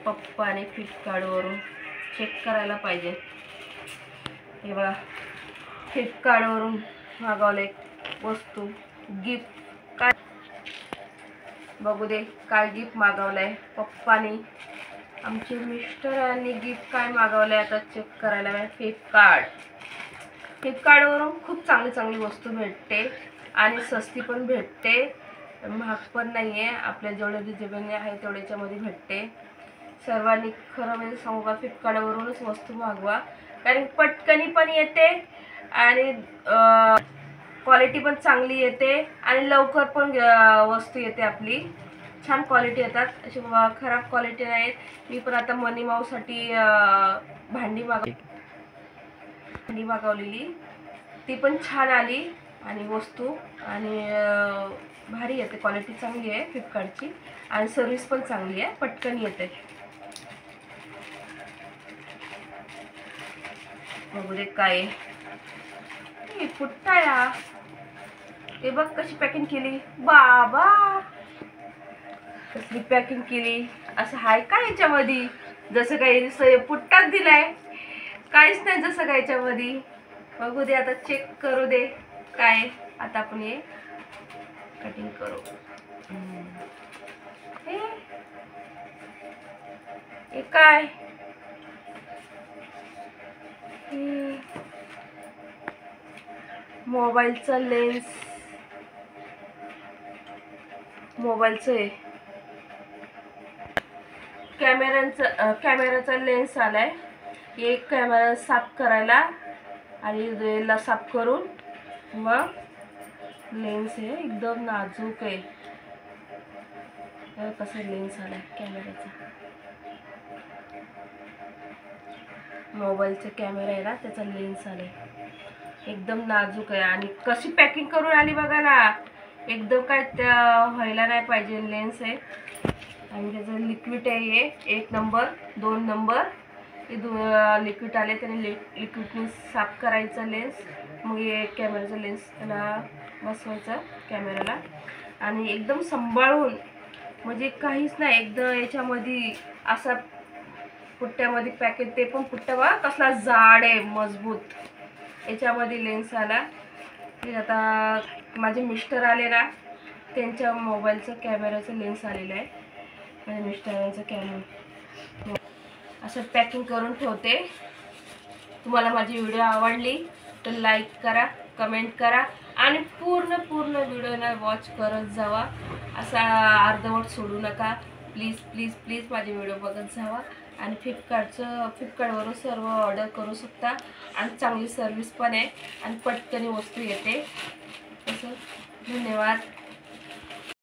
पप्पाने फ्लिपकार्टवरून चेक करायला पाहिजे। हे बघा, फ्लिपकार्टवरून मागवले वस्तू, गिफ्ट। काय बघू दे काय गिफ्ट मागवलंय पप्पानी, आमचे मिस्टरांनी गिफ्ट काय मागवलंय आता चेक करायला पाहिजे। फ्लिपकार्टवरून खूप चांगली चांगली वस्तू भेटते आणि स्वस्ती पण भेटते, महाग पण नाही आहे, आपल्या जेवढे रिजनेबल आहे तेवढ्याच्यामध्ये भेटते। सर्वांनी खरं म्हणजे सांगू का, फ्लिपकार्टवरूनच वस्तू मागवा, कारण पटकनी पण येते आणि क्वालिटी पण चांगली येते आणि लवकर पण वस्तू येते आपली, छान क्वालिटी येतात, अशी खराब क्वालिटी नाही। मी पण आता मनी माऊसाठी भांडी मागवलेली, ती पण छान आली आणि वस्तू आणि भारी येते, क्वालिटी चांगली आहे फ्लिपकार्टची आणि सर्विस पण चांगली आहे, पटकन येते। बघू दे काय पुट्टाया, हे बघ कशी पॅकिंग केली, बाबा कसली पॅकिंग केली, असं हाय का याच्यामध्ये, जसं काही पुट्टाच दिलाय, काहीच नाही जसं काय याच्यामध्ये। बघू दे आता, चेक करू दे काय, आता आपण हे कटिंग करू। हे काय, मोबाईलचा लेन्स, मोबाईलचं आहे, कॅमेराचा लेन्स आलाय, एक कॅमेरा साफ करायला आणि याला साफ करून मग लेन्स आहे, एकदम नाजूक आहे, कसा लेन्स आलाय कॅमेराचा, मोबाईलचा कॅमेरा आहे ना त्याचा लेन्स आलाय, एकदम नाजूक आहे आणि कशी पॅकिंग करून आली बघा ना, एकदम काय व्हायला नाही पाहिजे लेन्स आहे। आणि त्याचं लिक्विड आहे, 1 नंबर 2 नंबर हे लिक्विड आले, त्याने लिक्विडने साफ करायचं लेन्स, मग हे कॅमेराचा लेन्स त्याला बसवायचा कॅमेराला आणि एकदम सांभाळून, म्हणजे काहीच नाही, एकदम याच्यामध्ये असा पुट्ट्यामध्ये पॅकेट, ते पण पुट्टा बघा कसला जाड आहे मजबूत, याच्यामध्ये लेन्स आला। हे आता माझे मिस्टर आले ना, त्यांच्या मोबाईलचं कॅमेराचं लेन्स आलेलं आहे, माझ्या मिस्टरांचं कॅमेरा असं पॅकिंग करून ठेवते। तुम्हाला माझी व्हिडिओ आवडली तर लाईक करा, कमेंट करा आणि पूर्ण व्हिडिओला वॉच करत जावा, असा अर्धवट सोडू नका, प्लीज प्लीज प्लीज माझे व्हिडिओ बघत जावा। आणि फ्लिपकार्टवरून सर्व ऑर्डर करू शकता आणि चांगली सर्विस पण आहे आणि पटकन वस्तू येते। असं धन्यवाद।